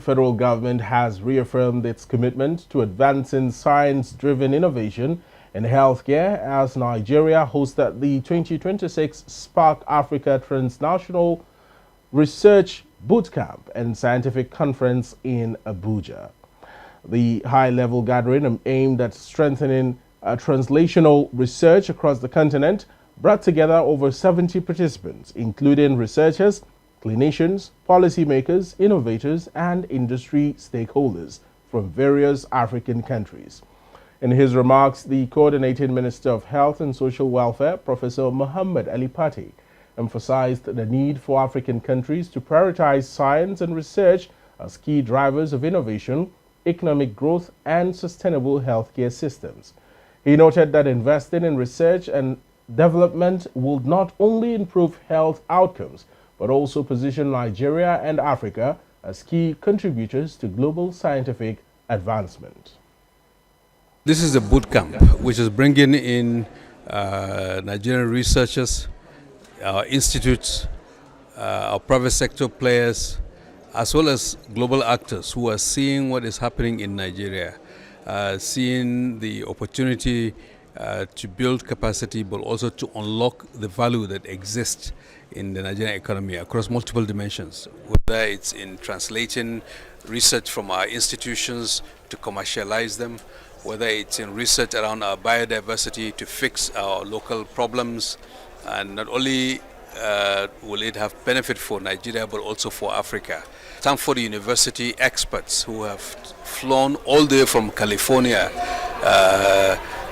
Federal government has reaffirmed its commitment to advancing science-driven innovation in healthcare as Nigeria hosted the 2026 Spark Africa Transnational Research Bootcamp and Scientific Conference in Abuja. The high-level gathering aimed at strengthening translational research across the continent brought together over 70 participants, including researchers, clinicians, policymakers, innovators, and industry stakeholders from various African countries. In his remarks, the Coordinating Minister of Health and Social Welfare, Professor Muhammad Ali Pate, emphasized the need for African countries to prioritize science and research as key drivers of innovation, economic growth, and sustainable healthcare systems. He noted that investing in research and development will not only improve health outcomes, but also position Nigeria and Africa as key contributors to global scientific advancement. This is a boot camp which is bringing in Nigerian researchers, our institutes, our private sector players, as well as global actors who are seeing what is happening in Nigeria, seeing the opportunity to build capacity, but also to unlock the value that exists in the Nigerian economy across multiple dimensions, whether it's in translating research from our institutions to commercialize them, whether it's in research around our biodiversity to fix our local problems, and not only will it have benefit for Nigeria, but also for Africa. Stanford University experts who have flown all the way from California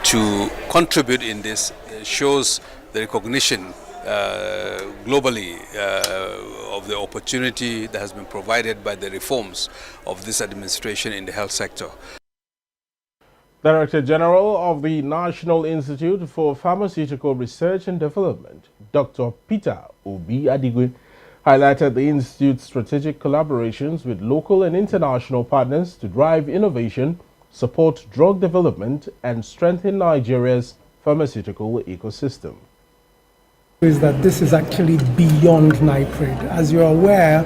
to contribute in this shows the recognition globally of the opportunity that has been provided by the reforms of this administration in the health sector. Director General of the National Institute for Pharmaceutical Research and Development, Dr. Peter Obi Adigwe, highlighted the Institute's strategic collaborations with local and international partners to drive innovation, support drug development, and strengthen Nigeria's pharmaceutical ecosystem. Is that this is actually beyond NIPRD. As you're aware,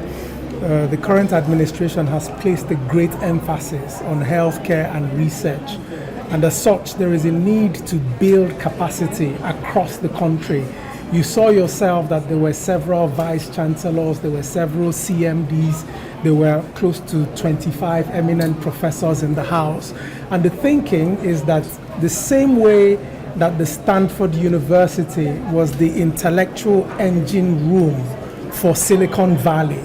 the current administration has placed a great emphasis on healthcare and research. And as such, there is a need to build capacity across the country. You saw yourself that there were several vice chancellors, there were several CMDs, there were close to 25 eminent professors in the house. And the thinking is that the same way that the Stanford University was the intellectual engine room for Silicon Valley.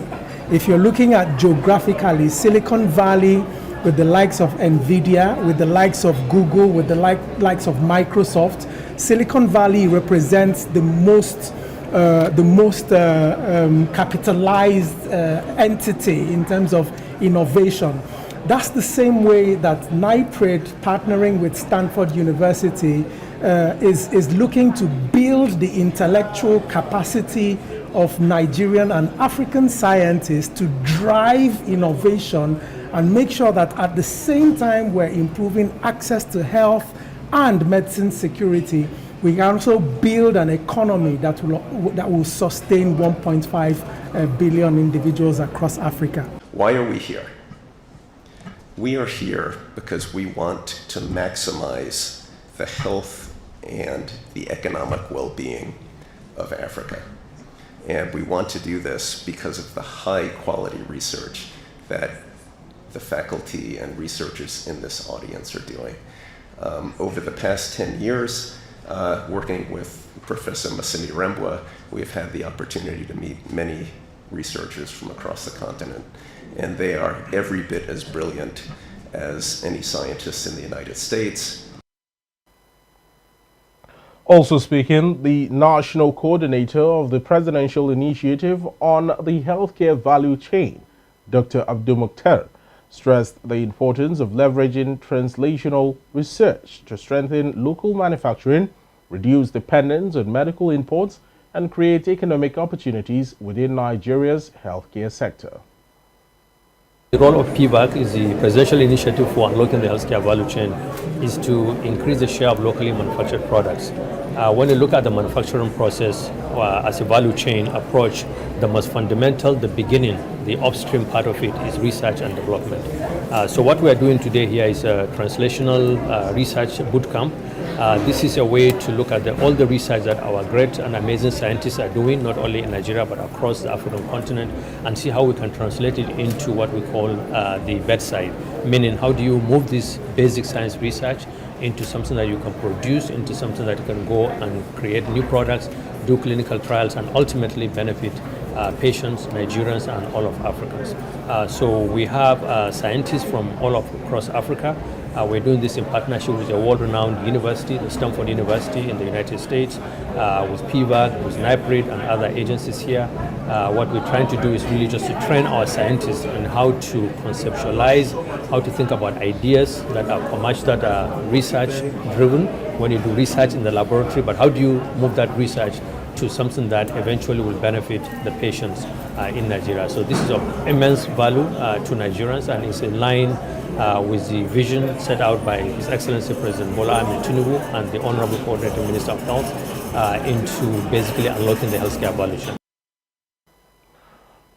If you're looking at geographically, Silicon Valley with the likes of NVIDIA, with the likes of Google, with the likes of Microsoft, Silicon Valley represents the most capitalized entity in terms of innovation. That's the same way that NIPRD, partnering with Stanford University, is looking to build the intellectual capacity of Nigerian and African scientists to drive innovation and make sure that at the same time we're improving access to health and medicine security, we can also build an economy that will sustain 1.5 billion individuals across Africa. Why are we here? We are here because we want to maximize the health and the economic well-being of Africa. And we want to do this because of the high quality research that the faculty and researchers in this audience are doing. Over the past 10 years, working with Professor Masimi Rembwa, we've had the opportunity to meet many researchers from across the continent, and they are every bit as brilliant as any scientists in the United States. Also speaking, the national coordinator of the Presidential Initiative on the Healthcare Value Chain, Dr. Abdul Mukhtar, stressed the importance of leveraging translational research to strengthen local manufacturing, reduce dependence on medical imports, and create economic opportunities within Nigeria's healthcare sector. The role of PVAC is the presidential initiative for unlocking the healthcare value chain is to increase the share of locally manufactured products. When you look at the manufacturing process as a value chain approach, the most fundamental, the beginning, the upstream part of it is research and development. So what we are doing today here is a translational research bootcamp. This is a way to look at all the research that our great and amazing scientists are doing, not only in Nigeria but across the African continent, and see how we can translate it into what we call the bedside, meaning how do you move this basic science research into something that you can produce, into something that you can go and create new products, do clinical trials, and ultimately benefit patients, Nigerians, and all of Africans. So we have scientists from all across Africa. We're doing this in partnership with a world-renowned university, the Stanford University in the United States, with PVAC, with NIPRD, and other agencies here. What we're trying to do is really just to train our scientists on how to conceptualize, how to think about ideas that are research-driven when you do research in the laboratory, but how do you move that research to something that eventually will benefit the patients in Nigeria. So this is of immense value to Nigerians, and it's in line with the vision set out by His Excellency President Bola Ahmed Tinubu and the Honorable Coordinating Minister of Health into basically unlocking the healthcare value chain.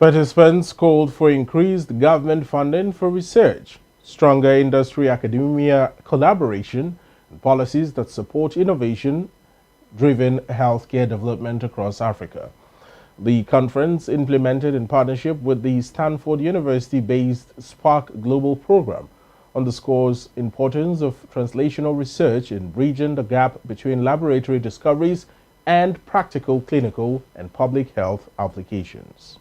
Participants called for increased government funding for research, stronger industry-academia collaboration, and policies that support innovation-driven healthcare development across Africa. The conference, implemented in partnership with the Stanford University-based Spark Global Program, underscores importance of translational research in bridging the gap between laboratory discoveries and practical clinical and public health applications.